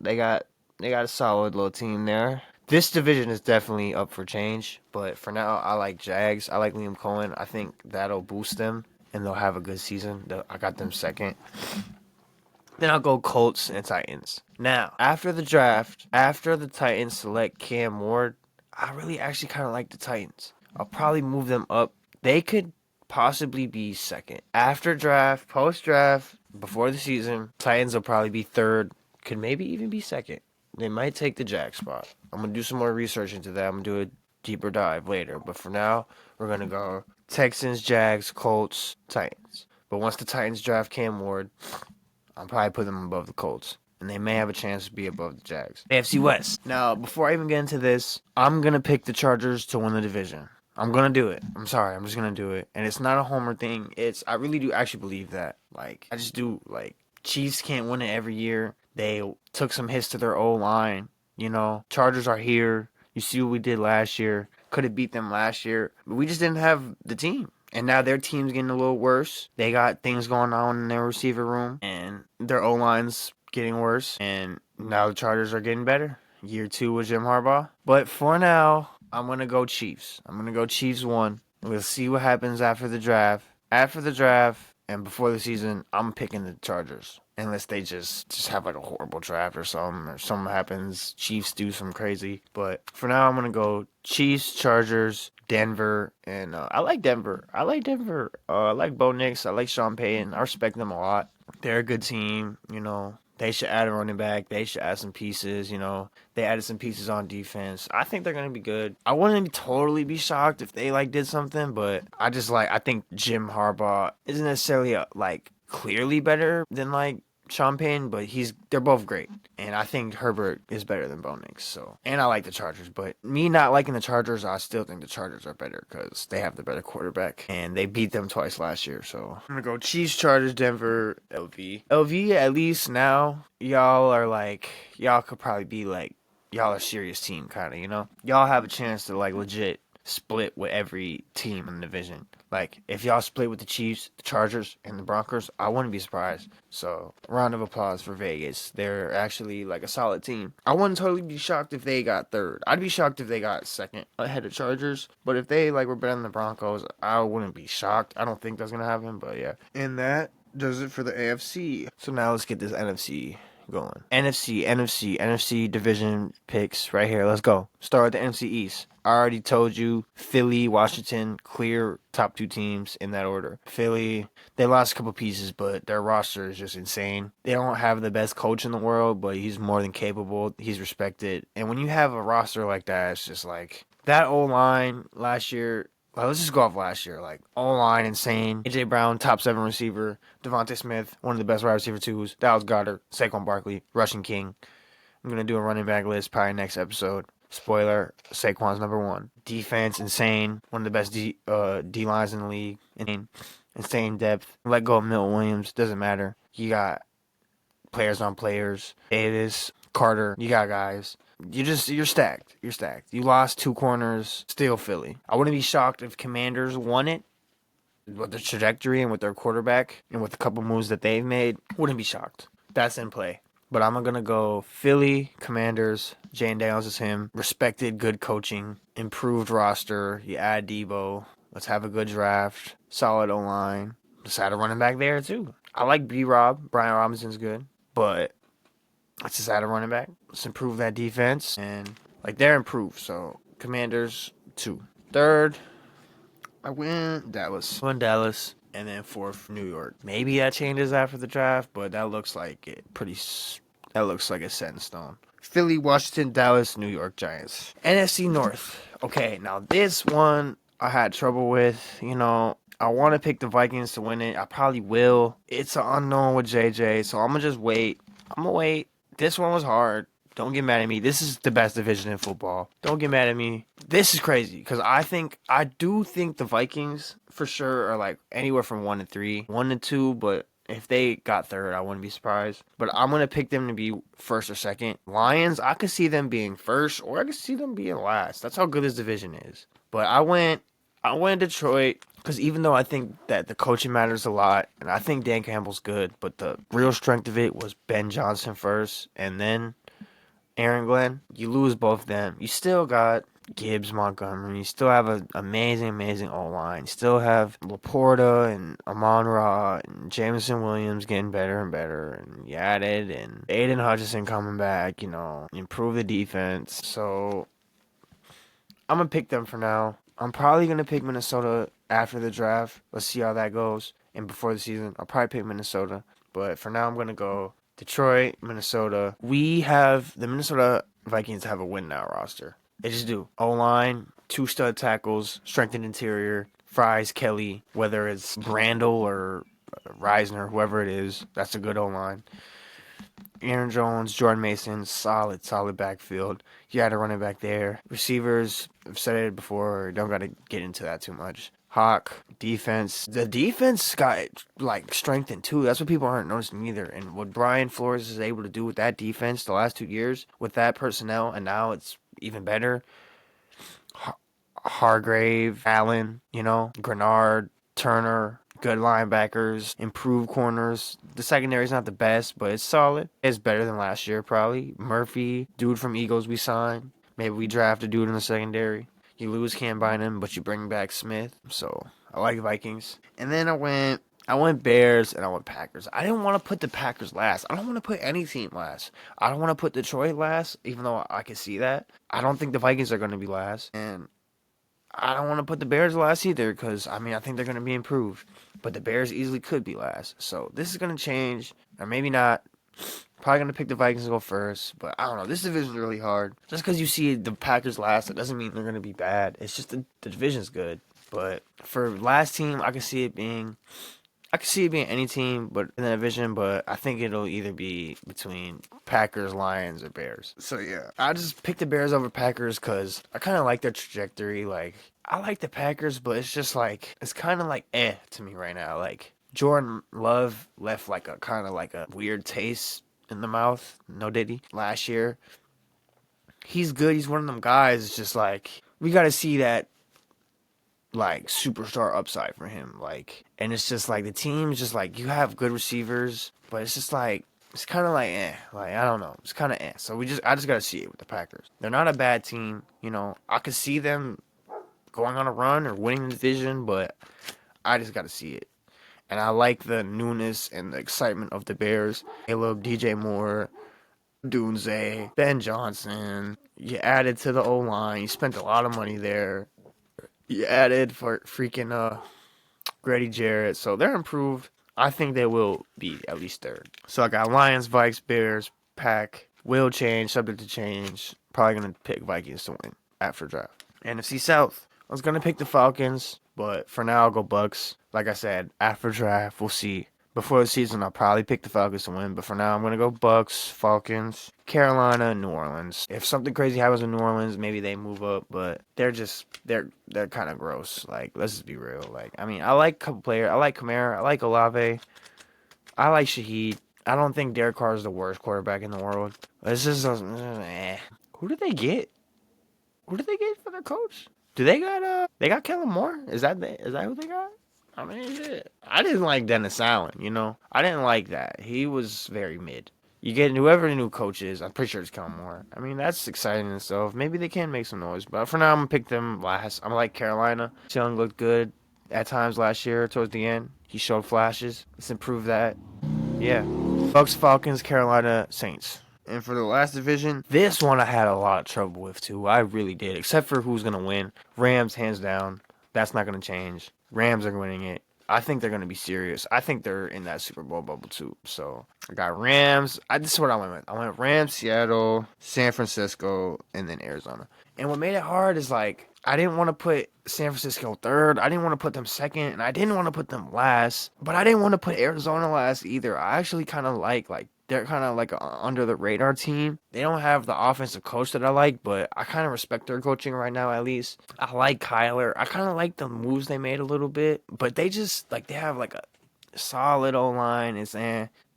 They got a solid little team there. This division is definitely up for change, but for now, I like Jags. I like Liam Cohen. I think that'll boost them, and they'll have a good season. I got them second. Then I'll go Colts and Titans. Now, after the draft, after the Titans select Cam Ward, I really actually kind of like the Titans. I'll probably move them up. They could possibly be second. After draft, post-draft, before the season, Titans will probably be third, could maybe even be second. They might take the Jack spot. I'm going to do some more research into that. I'm going to do a deeper dive later. But for now, we're going to go Texans, Jags, Colts, Titans. But once the Titans draft Cam Ward, I'll probably put them above the Colts. And they may have a chance to be above the Jags. AFC West. Now, before I even get into this, I'm going to pick the Chargers to win the division. I'm going to do it. I'm sorry. I'm just going to do it. And it's not a homer thing. I really do actually believe that. Like, I just do. Like, Chiefs can't win it every year. They took some hits to their O-line. Chargers are here. You see what we did last year. Could have beat them last year. But we just didn't have the team. And now their team's getting a little worse. They got things going on in their receiver room. And their O-line's getting worse. And now the Chargers are getting better. Year 2 with Jim Harbaugh. But for now, I'm going to go Chiefs. I'm going to go Chiefs 1. We'll see what happens after the draft. After the draft and before the season, I'm picking the Chargers. Unless they just have like a horrible draft or something happens. Chiefs do some crazy. But for now, I'm going to go Chiefs, Chargers, Denver. And I like Denver. I like Bo Nix. I like Sean Payton. I respect them a lot. They're a good team, They should add a running back. They should add some pieces, you know. They added some pieces on defense. I think they're going to be good. I wouldn't totally be shocked if they, like, did something, but I think Jim Harbaugh isn't necessarily, like, clearly better than, like, Sean Payton, but they're both great. And I think Herbert is better than Bo Nix. So, and I like the Chargers, but me not liking the Chargers, I still think the Chargers are better because they have the better quarterback and they beat them twice last year. So I'm gonna go Chiefs, Chargers, Denver, LV. LV, at least now y'all could probably be like y'all are a serious team, kind of, you know. Y'all have a chance to like legit split with every team in the division. Like, if y'all split with the Chiefs, the Chargers, and the Broncos, I wouldn't be surprised. So, round of applause for Vegas. They're actually, like, a solid team. I wouldn't totally be shocked if they got third. I'd be shocked if they got second ahead of Chargers. But if they, like, were better than the Broncos, I wouldn't be shocked. I don't think that's going to happen, but yeah. And that does it for the AFC. So, now let's get this NFC going. NFC division picks right here. Let's go. Start with the NFC East. I already told you, Philly, Washington, clear top two teams in that order. Philly, they lost a couple pieces, but their roster is just insane. They don't have the best coach in the world, but he's more than capable. He's respected. And when you have a roster like that, it's just like that O-line last year. Well, let's just go off last year. Like, O-line, insane. A.J. Brown, top 7 receiver. Devontae Smith, one of the best wide receiver twos. Dallas Goedert, Saquon Barkley, rushing king. I'm going to do a running back list probably next episode. Spoiler, Saquon's number 1. Defense, insane. One of the best D-lines in the league. Insane depth. Let go of Milton Williams. Doesn't matter. You got players on players. Davis, Carter. You got guys. You're stacked. You're stacked. You lost 2 corners. Still Philly. I wouldn't be shocked if Commanders won it. With their trajectory and with their quarterback and with a couple moves that they've made. Wouldn't be shocked. That's in play. But I'm going to go Philly, Commanders, Jane Daniels is him. Respected, good coaching, improved roster. You add Debo. Let's have a good draft. Solid O-line. Let's add a running back there, too. I like B-Rob. Brian Robinson's good. But let's just add a running back. Let's improve that defense. And, like, they're improved. So, Commanders, 2. Third, I went Dallas. And then 4th, New York. Maybe that changes after the draft, but that looks like it's set in stone. Philly, Washington, Dallas, New York Giants. NFC North. Okay, now this one I had trouble with. You know, I want to pick the Vikings to win it. I probably will. It's an unknown with JJ, so I'm going to just wait. This one was hard. Don't get mad at me. This is the best division in football. Don't get mad at me. This is crazy because I do think the Vikings for sure are like anywhere from 1 to 3, 1 to 2, but if they got third, I wouldn't be surprised. But I'm going to pick them to be first or second. Lions, I could see them being first or I could see them being last. That's how good this division is. But I went Detroit because even though I think that the coaching matters a lot, and I think Dan Campbell's good, but the real strength of it was Ben Johnson first and then Aaron Glenn. You lose both of them. You still got Gibbs, Montgomery. You still have an amazing O-line. You still have Laporta and Amon-Ra and Jameson Williams getting better and better. And you added and Aiden Hutchinson coming back, you know, improve the defense. So I'm going to pick them for now. I'm probably going to pick Minnesota after the draft. Let's see how that goes. And before the season, I'll probably pick Minnesota. But for now, I'm going to go Detroit, Minnesota. The Minnesota Vikings have a win now roster. They just do. O-line, 2 stud tackles, strengthened interior, Fries, Kelly, whether it's Brandel or Reisner, whoever it is, that's a good O-line. Aaron Jones, Jordan Mason, solid backfield. You had a running back there. Receivers, I've said it before, don't got to get into that too much. Hawk, defense. The defense got, like, strengthened, too. That's what people aren't noticing either. And what Brian Flores is able to do with that defense the last 2 years, with that personnel, and now it's even better. Hargrave, Allen, you know, Grenard, Turner, good linebackers, improved corners. The secondary's not the best, but it's solid. It's better than last year, probably. Murphy, dude from Eagles we signed. Maybe we draft a dude in the secondary. You lose Cam Bynum, but you bring back Smith. So, I like Vikings. And then I went Bears and I went Packers. I didn't want to put the Packers last. I don't want to put any team last. I don't want to put Detroit last, even though I can see that. I don't think the Vikings are going to be last. And I don't want to put the Bears last either because, I think they're going to be improved. But the Bears easily could be last. So this is going to change, or maybe not. Probably going to pick the Vikings to go first, but I don't know. This division is really hard. Just because you see the Packers last, that doesn't mean they're going to be bad. It's just the division's good. But for last team, I could see it being any team but in the division, but I think it'll either be between Packers, Lions, or Bears. So yeah, I just picked the Bears over Packers because I kind of like their trajectory. Like, I like the Packers, but it's just like, it's kind of like to me right now. Like, Jordan Love left like a kind of like a weird taste in the mouth. No diddy. Last year, he's good. He's one of them guys. It's just like, we got to see that like superstar upside for him. Like, and it's just like the team's just like, you have good receivers, but it's just like, it's kind of like like I don't know, it's kind of So I just gotta see it with the Packers. They're not a bad team, you know. I could see them going on a run or winning the division, but I just gotta see it. And I like the newness and the excitement of the Bears. Caleb, DJ Moore, Dunze, Ben Johnson. You added to the O line. You spent a lot of money there. You added for freaking Grady Jarrett, so they're improved. I think they will be at least third. So I got Lions, Vikes, Bears, Pack. Will change, subject to change. Probably gonna pick Vikings to win after draft. NFC South. I was gonna pick the Falcons, but for now I'll go Bucks. Like I said, after draft we'll see. Before the season, I'll probably pick the Falcons to win, but for now, I'm going to go Bucks, Falcons, Carolina, New Orleans. If something crazy happens in New Orleans, maybe they move up, but they're kind of gross. Like, let's just be real. Like, I mean, I like a couple players. I like Kamara. I like Olave. I like Shaheed. I don't think Derek Carr is the worst quarterback in the world. It's just, Who did they get? Who did they get for their coach? They got Kellen Moore? Is that who they got? I mean, shit. I didn't like Dennis Allen, you know? I didn't like that. He was very mid. You get whoever the new coach is, I'm pretty sure it's Kellen Moore. I mean, that's exciting and stuff. Maybe they can make some noise. But for now, I'm going to pick them last. I'm like Carolina. Young looked good at times last year towards the end. He showed flashes. Let's improve that. Yeah. Bucks, Falcons, Carolina, Saints. And for the last division, this one I had a lot of trouble with, too. I really did. Except for who's going to win. Rams, hands down. That's not going to change. Rams are winning it. I think they're going to be serious. I think they're in that Super Bowl bubble too. So I got Rams. This is what I went with. I went Rams, Seattle, San Francisco, and then Arizona. And what made it hard is like I didn't want to put San Francisco third. I didn't want to put them second, and I didn't want to put them last. But I didn't want to put Arizona last either. I actually kind of like they're kind of like an under the radar team. They don't have the offensive coach that I like, but I kind of respect their coaching right now at least. I like Kyler. I kind of like the moves they made a little bit, but they just like they have like a solid O-line.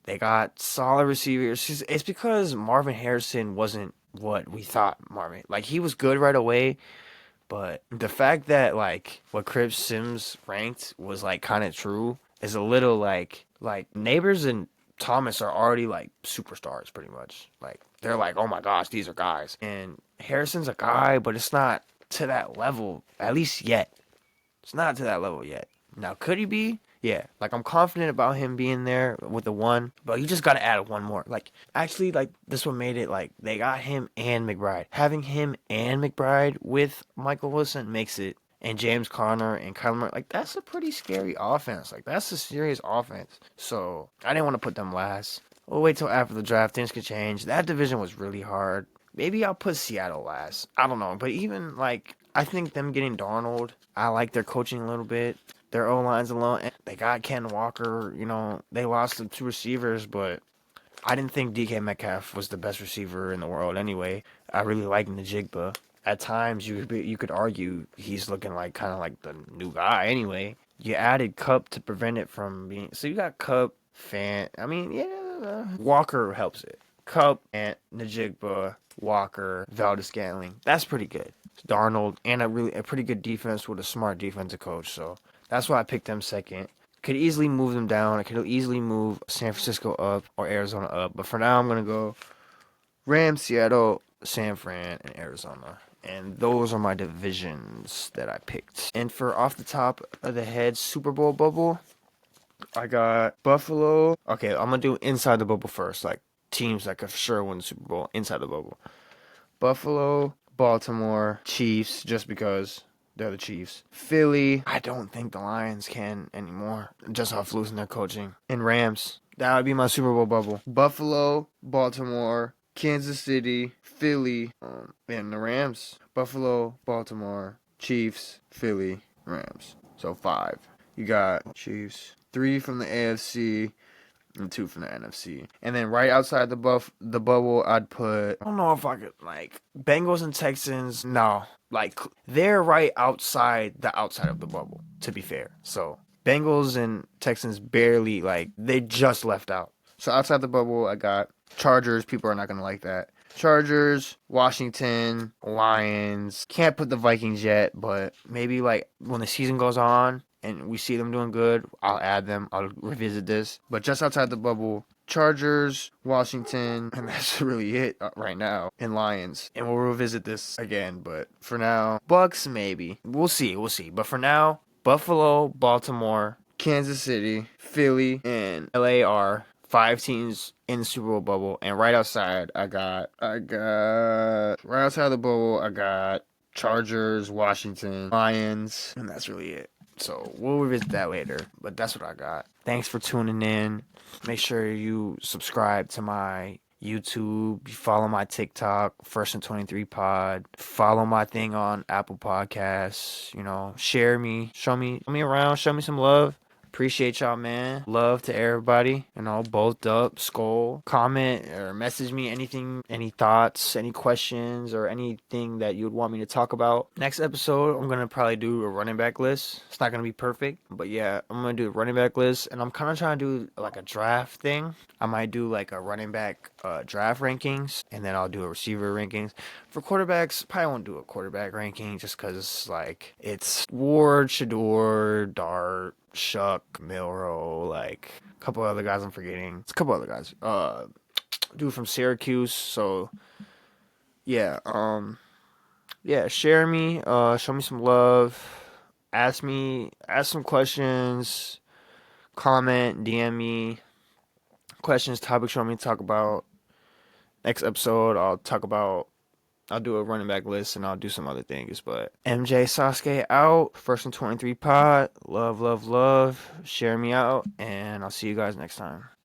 They got solid receivers. It's because Marvin Harrison wasn't what we thought Marvin. Like he was good right away, but the fact that like what Chris Sims ranked was like kind of true is a little like Neighbors and Thomas are already like superstars pretty much. Like they're like, oh my gosh, these are guys. And Harrison's a guy, but it's not to that level, at least yet. It's not to that level yet. Now, could he be? Yeah. Like I'm confident about him being there with the one, but you just gotta add one more. Like actually, like this one made it like they got him and McBride. Having him and McBride with Michael Wilson makes it. And James Conner and Kyler Murray, like that's a pretty scary offense. Like that's a serious offense. So I didn't want to put them last. We'll wait till after the draft. Things could change. That division was really hard. Maybe I'll put Seattle last. I don't know. But even like I think them getting Darnold, I like their coaching a little bit. Their O-line's alone. They got Ken Walker. You know, they lost the two receivers, but I didn't think DK Metcalf was the best receiver in the world anyway. I really like Najigba. At times, you could argue he's looking like kind of like the new guy anyway. You added Cup to prevent it from being... So you got Cup, Fant. I mean, yeah, Walker helps it. Cup, Fant, Najigba, Walker, Valdez-Scantling. That's pretty good. Darnold, and a pretty good defense with a smart defensive coach. So that's why I picked them second. Could easily move them down. I could easily move San Francisco up or Arizona up. But for now, I'm going to go Rams, Seattle, San Fran, and Arizona. And those are my divisions that I picked. And for off the top of the head Super Bowl bubble, I got Buffalo. Okay, I'm going to do inside the bubble first. Like teams that could for sure win the Super Bowl inside the bubble. Buffalo, Baltimore, Chiefs, just because They're the Chiefs. Philly, I don't think the Lions can anymore. Just off losing their coaching. And Rams, that would be my Super Bowl bubble. Buffalo, Baltimore, Kansas City, Philly, and the Rams. Buffalo, Baltimore, Chiefs, Philly, Rams. So 5. You got Chiefs, 3 from the AFC, and 2 from the NFC. And then right outside the bubble, I'd put, I don't know if I could, like, Bengals and Texans. No, like, they're right outside of the bubble, to be fair. So Bengals and Texans barely, like, they just left out. So outside the bubble, I got Chargers. People are not going to like that. Chargers, Washington, Lions. Can't put the Vikings yet, but maybe, like, when the season goes on and we see them doing good, I'll add them. I'll revisit this. But just outside the bubble, Chargers, Washington, and that's really it right now, and Lions. And we'll revisit this again, but for now, Bucks maybe. We'll see. But for now, Buffalo, Baltimore, Kansas City, Philly, and LA are 5 teams in the Super Bowl bubble. And right outside, I got right outside the bubble, I got Chargers, Washington, Lions, and that's really it. So we'll revisit that later, but that's what I got. Thanks for tuning in. Make sure you subscribe to my YouTube. You follow my TikTok, First and 23 Pod. Follow my thing on Apple Podcasts. You know, share me, show me around, show me some love. Appreciate y'all, man. Love to everybody. You know, both up, skull, comment or message me anything, any thoughts, any questions, or anything that you would want me to talk about. Next episode, I'm going to probably do a running back list. It's not going to be perfect, but yeah, I'm going to do a running back list, and I'm kind of trying to do like a draft thing. I might do like a running back draft rankings, and then I'll do a receiver rankings. For quarterbacks, probably won't do a quarterback ranking just because like it's Ward, Shador, Dart, Shuck, Milrow, like a couple other guys I'm forgetting. It's a couple other guys. Dude from Syracuse. So yeah, share me, show me some love, ask some questions, comment, DM me questions, topics you want me to talk about. Next episode, I'll do a running back list and I'll do some other things. But MJ Sasuke out. First and 23 Pod. Love. Share me out. And I'll see you guys next time.